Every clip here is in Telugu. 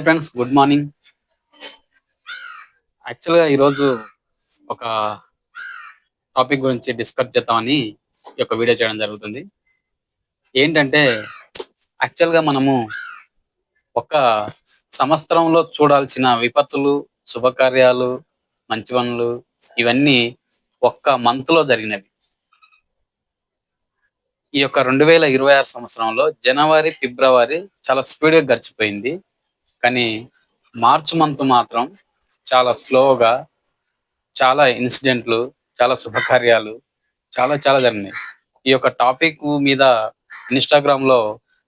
Hi friends, good morning. యాక్చువల్గా ఈరోజు ఒక టాపిక్ గురించి డిస్కస్ చేద్దామని ఈ యొక్క వీడియో చేయడం జరుగుతుంది. ఏంటంటే యాక్చువల్గా మనము ఒక సంవత్సరంలో చూడాల్సిన విపత్తులు, శుభకార్యాలు, మంచి పనులు ఇవన్నీ ఒక్క మంత్లో జరిగినవి. ఈ యొక్క 2026 సంవత్సరంలో జనవరి, ఫిబ్రవరి చాలా స్పీడ్గా గడిచిపోయింది. కానీ మార్చ్ మంత్ మాత్రం చాలా స్లోగా, చాలా ఇన్సిడెంట్లు, చాలా శుభకార్యాలు చాలా చాలా జరిగినాయి. ఈ యొక్క టాపిక్ మీద ఇన్‌స్టాగ్రామ్ లో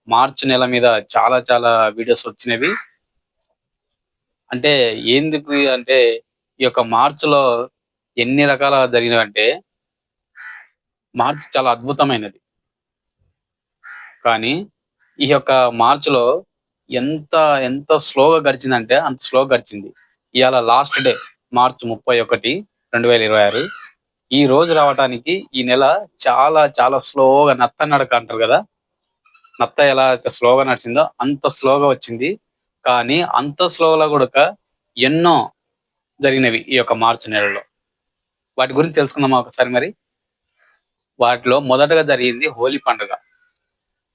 మార్చ్ నెల మీద చాలా చాలా వీడియోస్ వచ్చినవి. అంటే ఎందుకు అంటే ఈ యొక్క మార్చ్‌లో ఎన్ని రకాల జరిగినవంటే మార్చ్ చాలా అద్భుతమైనది. కానీ ఈ యొక్క మార్చ్‌లో ఎంత ఎంత స్లోగా గడిచిందంటే అంత స్లోగా గడిచింది. ఇయాల లాస్ట్ డే మార్చ్ 31, 2026. ఈ రోజు రావటానికి ఈ నెల చాలా చాలా స్లోగా నత్త నడక అంటారు కదా! నత్త ఎలా అయితే స్లోగా నడిచిందో అంత స్లోగా వచ్చింది. కానీ అంత స్లోలో కూడక ఎన్నో జరిగినవి ఈ యొక్క మార్చి నెలలో. వాటి గురించి తెలుసుకుందామా ఒకసారి మరి? వాటిలో మొదటగా జరిగింది హోలీ పండుగ.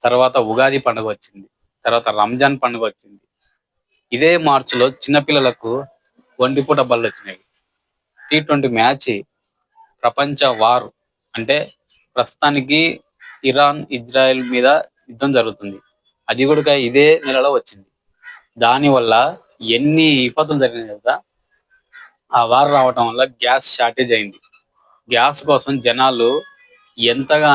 తర్వాత ఉగాది పండుగ వచ్చింది. తర్వాత రంజాన్ పండుగ వచ్చింది. ఇదే మార్చిలో చిన్న పిల్లలకు ఒంటిపూట బళ్ళొచ్చినాయి. T20 మ్యాచ్ ప్రపంచ వార్ అంటే ప్రస్తుతానికి ఇరాన్, ఇజ్రాయెల్ మీద యుద్ధం జరుగుతుంది. అది కూడా ఇదే నెలలో వచ్చింది. దానివల్ల ఎన్ని విపత్తులు జరిగినాయి కదా! ఆ వార్ రావటం వల్ల గ్యాస్ షార్టేజ్ అయింది. గ్యాస్ కోసం జనాలు ఎంతగా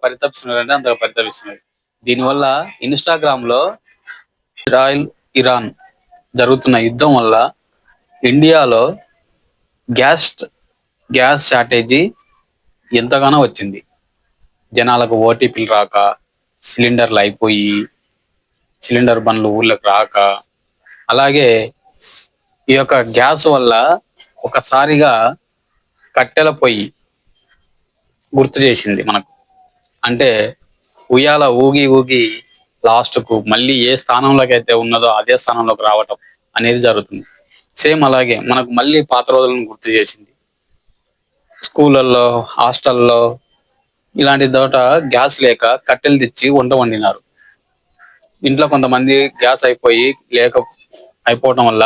పరితపిస్తున్నారంటే అంతగా పరితపిస్తున్నారు. దీనివల్ల ఇన్‌స్టాగ్రామ్ లో ఇజ్రాయెల్, ఇరాన్ జరుగుతున్న యుద్ధం వల్ల ఇండియాలో గ్యాస్ గ్యాస్ షార్టేజీ ఎంతగానో వచ్చింది. జనాలకు ఓటీపీలు రాక, సిలిండర్లు అయిపోయి, సిలిండర్ బండ్లు ఊర్లకు రాక, అలాగే ఈ యొక్క గ్యాస్ వల్ల ఒకసారిగా కట్టెల పొయ్యి గుర్తు చేసింది మనకు. అంటే ఉయ్యాల ఊగి ఊగి లాస్ట్కు మళ్ళీ ఏ స్థానంలోకి అయితే ఉన్నదో అదే స్థానంలోకి రావటం అనేది జరుగుతుంది. సేమ్ అలాగే మనకు మళ్ళీ పాత రోజులను గుర్తు చేసింది. స్కూళ్ళల్లో, హాస్టల్లో ఇలాంటి చోట గ్యాస్ లేక కట్టెలు తెచ్చి వంట వండినారు. ఇంట్లో కొంతమంది గ్యాస్ అయిపోవటం వల్ల,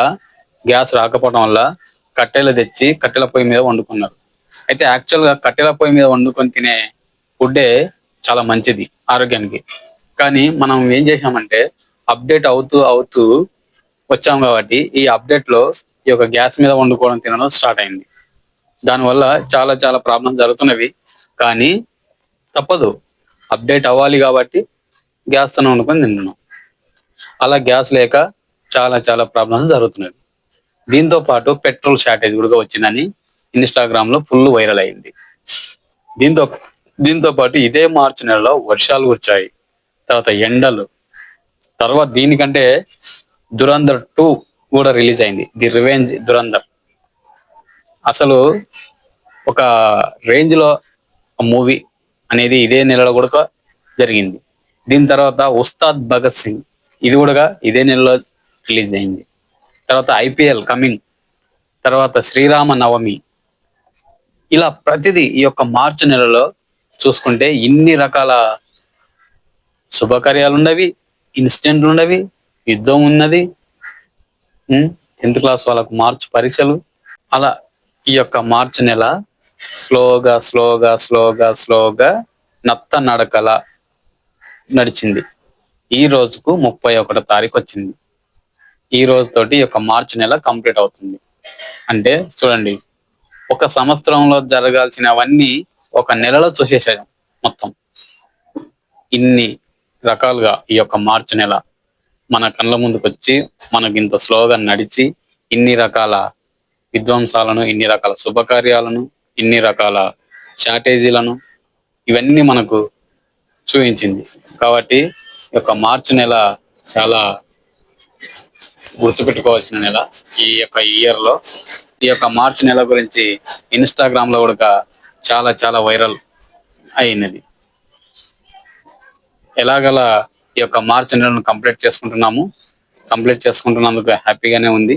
గ్యాస్ రాకపోవడం వల్ల కట్టెలు తెచ్చి కట్టెల పొయ్యి మీద వండుకున్నారు. అయితే యాక్చువల్గా కట్టెల పొయ్యి మీద వండుకొని తినే ఫుడ్డే చాలా మంచిది ఆరోగ్యానికి. కానీ మనం ఏం చేసామంటే అప్డేట్ అవుతూ అవుతూ వచ్చాం కాబట్టి ఈ అప్డేట్ లో ఈ యొక్క గ్యాస్ మీద వండుకోవడం తినడం స్టార్ట్ అయింది. దానివల్ల చాలా చాలా ప్రాబ్లమ్స్ జరుగుతున్నవి. కానీ తప్పదు, అప్డేట్ అవ్వాలి కాబట్టి గ్యాస్ తో వండుకొని తింటున్నాం. అలా గ్యాస్ లేక చాలా చాలా ప్రాబ్లమ్స్ జరుగుతున్నాయి. దీంతో పాటు పెట్రోల్ షార్టేజ్ కూడా వచ్చిందని ఇన్‌స్టాగ్రామ్ లో ఫుల్ వైరల్ అయింది. దీంతో దీంతో పాటు ఇదే మార్చి నెలలో వర్షాలు వచ్చాయి. తర్వాత ఎండలు. తర్వాత దీనికంటే దురంధర్ 2 కూడా రిలీజ్ అయింది. The revenge Dhurandhar. అసలు ఒక రేంజ్ లో మూవీ అనేది ఇదే నెలలో కూడా జరిగింది. దీని తర్వాత ఉస్తాద్ భగత్ సింగ్, ఇది కూడా ఇదే నెలలో రిలీజ్ అయింది. తర్వాత IPL కమింగ్, తర్వాత శ్రీరామ నవమి. ఇలా ప్రతిదీ ఈ యొక్క మార్చి నెలలో చూసుకుంటే ఇన్ని రకాల శుభకార్యాలు ఉన్నవి, ఇన్సిడెంట్లు ఉన్నవి, యుద్ధం ఉన్నది. 10th క్లాస్ వాళ్ళకు మార్చి పరీక్షలు. అలా ఈ యొక్క మార్చి నెల స్లోగా స్లోగా స్లోగా స్లోగా నత్త నడకల నడిచింది. ఈ రోజుకు 31వ తారీఖు వచ్చింది. ఈ రోజుతోటి ఈ యొక్క మార్చి నెల కంప్లీట్ అవుతుంది. అంటే చూడండి, ఒక సంవత్సరంలో జరగాల్సినవన్నీ ఒక నెలలో చూసేసాం మొత్తం. ఇన్ని రకాలుగా ఈ యొక్క మార్చి నెల మన కళ్ళ ముందుకు వచ్చి మనకి ఇంత స్లోగా నడిచి ఇన్ని రకాల విధ్వంసాలను, ఇన్ని రకాల శుభకార్యాలను, ఇన్ని రకాల షార్టేజీలను ఇవన్నీ మనకు చూపించింది. కాబట్టి ఈ యొక్క మార్చి నెల చాలా గుర్తుపెట్టుకోవాల్సిన నెల. ఈ యొక్క ఇయర్ లో ఈ యొక్క మార్చి నెల గురించి ఇన్‌స్టాగ్రామ్ లో కూడా చాలా చాలా వైరల్ అయినది. ఎలాగలా ఈ యొక్క మార్చి నెలను కంప్లీట్ చేసుకుంటున్నాము. కంప్లీట్ చేసుకుంటున్నందుకు హ్యాపీగానే ఉంది.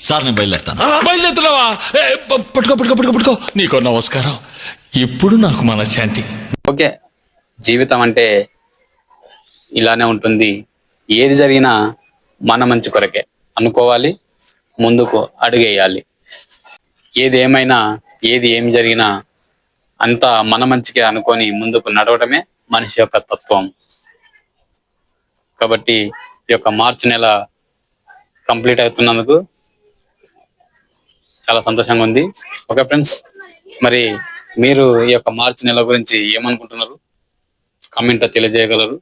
సార్ నేను బయలుదేరుతాను. బయలుదేరుతున్నావా? పట్టుకో పట్టుకో పట్టుకో పట్టుకో. నీకో నమస్కారం. ఇప్పుడు నాకు మనశ్శాంతి. ఓకే, జీవితం అంటే ఇలానే ఉంటుంది. ఏది జరిగినా మన మంచి కొరకే అనుకోవాలి, ముందుకు అడుగేయాలి. ఏది ఏమైనా, ఏది ఏమి జరిగినా అంతా మన మంచికే అనుకొని ముందుకు నడవటమే మనిషి యొక్క తత్వం. కాబట్టి ఈ యొక్క మార్చి నెల కంప్లీట్ అవుతున్నందుకు చాలా సంతోషంగా ఉంది. ఓకే ఫ్రెండ్స్, మరి మీరు ఈ యొక్క మార్చి నెల గురించి ఏమనుకుంటున్నారు కామెంట్లో తెలియజేయగలరు.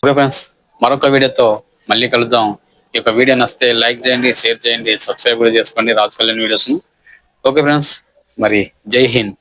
ఓకే ఫ్రెండ్స్, మరొక వీడియోతో మళ్ళీ కలుద్దాం. ఈ యొక్క వీడియో నచ్చితే లైక్ చేయండి, షేర్ చేయండి, సబ్స్క్రైబ్ కూడా చేసుకోండి రాజు కళ్యాణ్ వీడియోస్ను. ఓకే ఫ్రెండ్స్, మరి జై హింద్.